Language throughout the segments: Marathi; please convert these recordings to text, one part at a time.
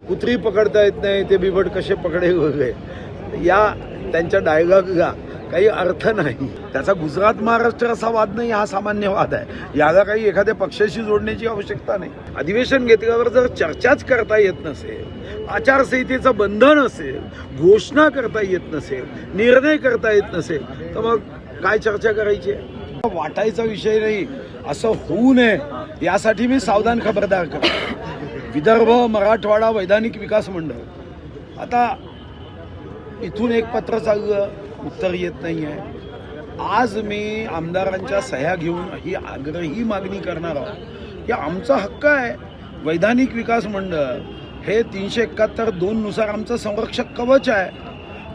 कुत्री पकडता येत नाही ते बिबट कसे पकडे वगैरे या त्यांच्या डायलॉगला काही अर्थ नाही. त्याचा गुजरात महाराष्ट्र असा वाद नाही, हा सामान्य वाद आहे. याला काही एखाद्या पक्षाशी जोडण्याची आवश्यकता नाही. अधिवेशन घेतल्यावर जर चर्चाच करता येत नसेल, आचारसंहितेचं बंधन असेल, घोषणा करता येत नसेल, निर्णय करता येत नसेल, तर मग काय चर्चा करायची? वाटायचा विषय नाही, असं होऊ नये यासाठी मी सावधान खबरदार करतो. विदर्भ मराठवाडा वैधानिक विकास मंडळ, आता इथून एक पत्र चाललं, उत्तर येत नाही आहे. आज मी आमदारांच्या सह्या घेऊन ही आग्रही मागणी करणार आहोत की आमचा हक्क आहे. वैधानिक विकास मंडळ हे 371(2) नुसार आमचं संरक्षक कवच आहे.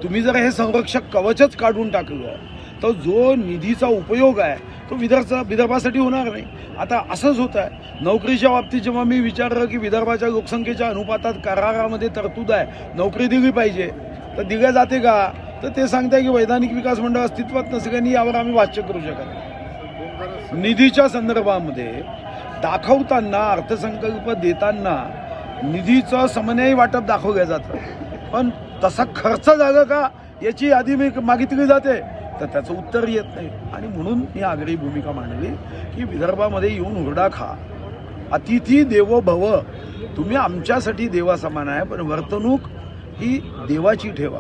तुम्ही जर हे संरक्षक कवचच काढून टाकलं तर जो निधीचा उपयोग आहे तो विदर्भासाठी होणार नाही. आता असंच होत आहे नोकरीच्या बाबतीत. जेव्हा मी विचारलं की विदर्भाच्या लोकसंख्येच्या अनुपातात करारामध्ये तरतूद आहे, नोकरी दिली पाहिजे, तर दिल्या जाते का? तर ते सांगताय की वैधानिक विकास मंडळ अस्तित्वात नसेल, यावर आम्ही भाष्य करू शकत नाही. निधीच्या संदर्भामध्ये दाखवताना, अर्थसंकल्प देताना निधीचं समन्वय वाटप दाखवलं जातं, पण तसा खर्च झाला का याची यादी मागितली जाते, तर त्याचं उत्तर येत नाही. आणि म्हणून मी आग्रही भूमिका मांडली की विदर्भामध्ये येऊन हुरडा खा, अतिथी देवो भव. तुम्ही आमच्यासाठी देवासमान आहे, पण वर्तणूक ही देवाची ठेवा,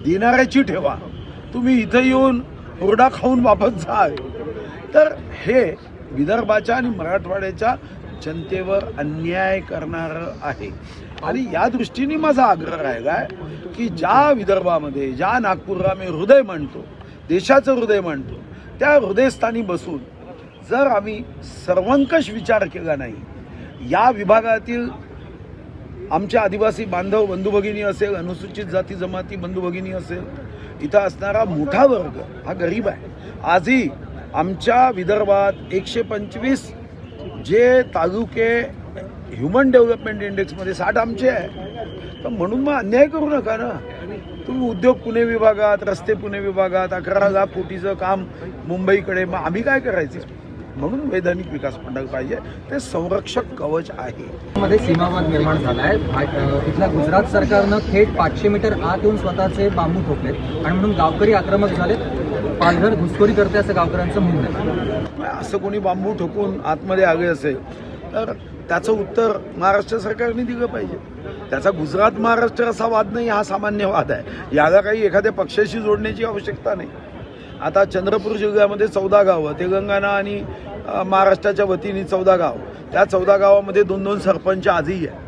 देणाऱ्याची ठेवा. तुम्ही इथं येऊन हुरडा खाऊन वापस जाल तर हे विदर्भाच्या आणि मराठवाड्याच्या जनतेवर अन्याय करणारं आहे. आणि या दृष्टीने माझा आग्रह राहिला आहे की ज्या विदर्भामध्ये, ज्या नागपूरला मी हृदय मानतो, देशाचं हृदय मानतो, त्या हृदयस्थानी बसून जर आम्ही सर्वंकष विचार केला नाही, या विभागातील आमच्या आदिवासी बांधव बंधू भगिनी असेल, अनुसूचित जाती जमाती बंधू भगिनी असेल, इथं असणारा मोठा वर्ग हा गरीब आहे. आजही आमच्या विदर्भात 125 जे तालुके ह्युमन डेव्हलपमेंट इंडेक्समध्ये 60 आमचे आहे. तर म्हणून मग अन्याय करू नका ना. तुम्ही उद्योग पुणे विभागात, रस्ते पुणे विभागात, 11 लाख कोटीचं काम मुंबईकडे, मग आम्ही काय करायचं? म्हणून वैधानिक विकास मंडळ पाहिजे, ते संरक्षक कवच आहे. मध्ये सीमावाद निर्माण झाला आहे. इथल्या गुजरात सरकारनं थेट 500 मीटर आत येऊन स्वतःचे बांबू ठोकलेत आणि म्हणून गावकरी आक्रमक झालेत. पालघर घुसखोरी करते असं गावकऱ्यांचं म्हणणं आहे. असं कोणी बांबू ठोकून आतमध्ये आले असेल तर त्याचं उत्तर महाराष्ट्र सरकारने दिलं पाहिजे. त्याचा गुजरात महाराष्ट्र असा वाद नाही, हा सामान्य वाद आहे. याला काही एखाद्या पक्षाशी जोडण्याची आवश्यकता नाही. आता चंद्रपूर जिल्ह्यामध्ये 14 गावं, तेलंगणा आणि महाराष्ट्राच्या वतीने 14 गाव, त्या 14 गावामध्ये 2-2 सरपंच आजही आहे.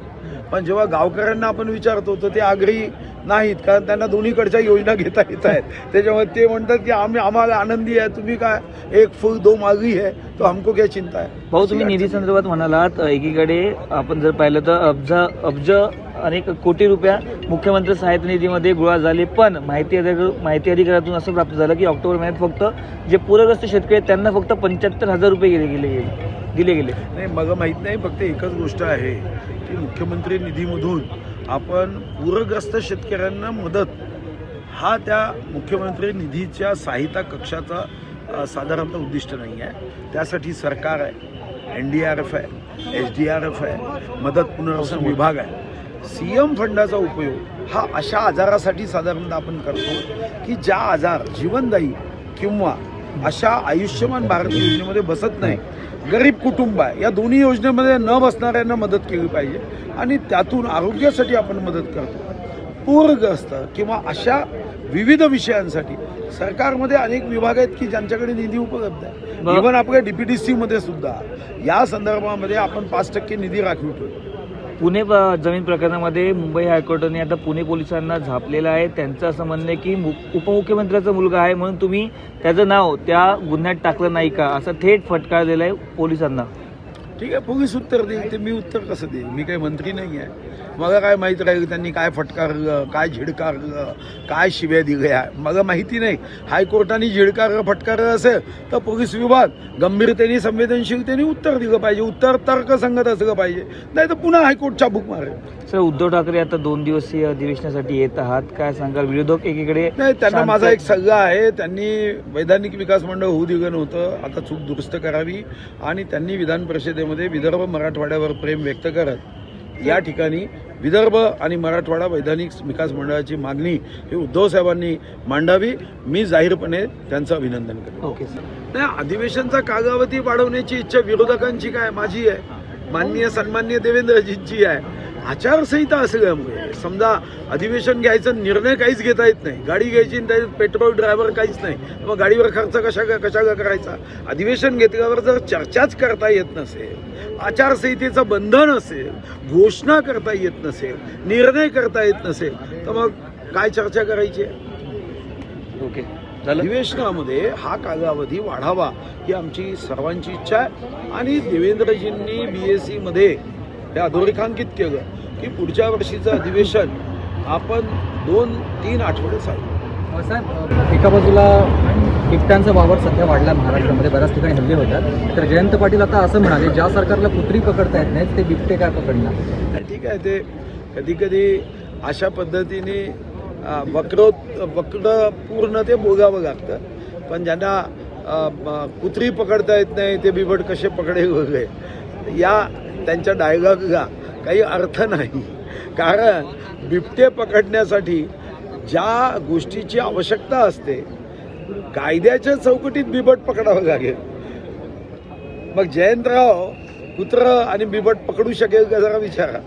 पण जेव्हा गावकऱ्यांना आपण विचारतो तर ते आग्रही नाहीत, कारण त्यांना दोन्हीकडच्या योजना घेता येत आहेत. त्याच्यामुळे ते म्हणतात की आम्हाला आनंदी आहे, तुम्ही काय एक फूल दो मागी आहे, तो हमको क्या चिंता आहे. भाऊ, तुम्ही निधी संदर्भात म्हणालात, एकीकडे आपण जर पाहिलं तर अब्ज अनेक कोटी रुपया मुख्यमंत्री सहायता निधीमध्ये गोळा झाले, पण माहिती अधिकारातून असं प्राप्त झालं की ऑक्टोबर महिन्यात फक्त जे पूरग्रस्त शेतकरी आहेत त्यांना फक्त 75,000 रुपये दिले गेले. नाही, मला माहीत नाही. फक्त एकच गोष्ट आहे की मुख्यमंत्री निधीमधून आपण पूरग्रस्त शेतकऱ्यांना मदत, हा त्या मुख्यमंत्री निधीच्या सहायता कक्षाचा साधारणतः उद्दिष्ट नाही आहे. त्यासाठी सरकार आहे, NDRF आहे, SDRF आहे, मदत पुनर्वसन विभाग आहे. CM फंडाचा उपयोग हा अशा आजारासाठी साधारणतः आपण करतो की ज्या आजार जीवनदायी किंवा अशा आयुष्यमान भारत योजनेमध्ये बसत नाही, गरीब कुटुंब आहे, या दोन्ही योजनेमध्ये न बसणाऱ्यांना मदत केली पाहिजे. आणि त्यातून आरोग्यासाठी आपण मदत करतो. पूरग्रस्त किंवा अशा विविध विषयांसाठी सरकारमध्ये अनेक विभाग आहेत की ज्यांच्याकडे निधी उपलब्ध आहे. इव्हन आपल्या DPDC मध्ये सुद्धा या संदर्भामध्ये आपण 5% निधी राखीव ठेवतो. पुणे जमीन प्रकरणामध्ये मुंबई हायकोर्टाने आता पुणे पोलिसांना झापलेलं आहे. त्यांचं असं म्हणणं आहे की उपमुख्यमंत्र्याचा मुलगा आहे म्हणून तुम्ही त्याचं नाव त्या गुन्ह्यात टाकलं नाही का, असं थेट फटकार दिला आहे पोलिसांना. ठीक आहे, पोलीस उत्तर देईल, ते मी उत्तर कसं देईल? मी काही मंत्री नाही आहे. मला काय माहीत राहील त्यांनी काय फटकारलं, काय झिडकारलं, काय शिव्या दिल्या, मला माहिती नाही. हायकोर्टाने झिडकारलं फटकारलं असेल तर पोलीस विभाग गंभीरतेने संवेदनशीलतेने उत्तर दिलं पाहिजे, उत्तर तर्कसंगत असलं पाहिजे, नाही तर पुन्हा हायकोर्टच्या बुक मारेल. सर, उद्धव ठाकरे आता 2 दिवसीय अधिवेशनासाठी येत आहात, काय सांगाल? विरोधक एकीकडे नाही, त्यांना माझा एक सल्ला आहे, त्यांनी वैधानिक विकास मंडळ होऊ दिलं नव्हतं, आता चूक दुरुस्त करावी आणि त्यांनी विधान परिषदेमध्ये विदर्भ मराठवाड्यावर प्रेम व्यक्त करत या ठिकाणी विदर्भ आणि मराठवाडा वैधानिक विकास मंडळाची मागणी ही उद्धव साहेबांनी मांडावी. मी जाहीरपणे त्यांचं अभिनंदन करतो. Okay sir. नाही, अधिवेशनचा कालावधी वाढवण्याची इच्छा विरोधकांची काय, माझी आहे, माननीय सन्माननीय देवेंद्रजींची आहे. आचारसंहिता असल्यामुळे समजा अधिवेशन घ्यायचा निर्णय काहीच घेता येत नाही. गाडी घ्यायची आणि त्याच्यात पेट्रोल ड्रायव्हर काहीच नाही, मग गाडीवर खर्च कशा करायचा. अधिवेशन घेतल्यावर जर चर्चाच करता येत नसेल, आचारसंहितेचं बंधन असेल, घोषणा करता येत नसेल, निर्णय करता येत नसेल, तर मग काय चर्चा करायची आहे. ओके झालं. अधिवेशनामध्ये हा कालावधी वाढावा ही आमची सर्वांची इच्छा आहे. आणि देवेंद्रजींनी BSc मध्ये हे अधोरेखांकित केलं की पुढच्या वर्षीचं अधिवेशन आपण 2-3 आठवडे चालू. साहेब, एका बाजूला बिबट्यांचा वावर सध्या वाढला महाराष्ट्रामध्ये, बऱ्याच ठिकाणी हल्ले होतात. तर जयंत पाटील आता असं म्हणाले, ज्या सरकारला कुत्री पकडता येत नाही ते बिबटे काय पकडणार. ठीक आहे, ते कधी कधी अशा पद्धतीने वक्र पूर्ण ते बोगावं लागतं. पण ज्यांना कुत्री पकडता येत नाही ते बिबट कसे पकडे वगैरे या त्यांच्या डायलॉगला काही अर्थ नाही. कारण बिबटे पकडण्यासाठी ज्या गोष्टीची आवश्यकता असते कायद्याच्या चौकटीत बिबट पकडावं लागेल. मग जयंतराव कुत्रं आणि बिबट पकडू शकेल का जरा विचारा.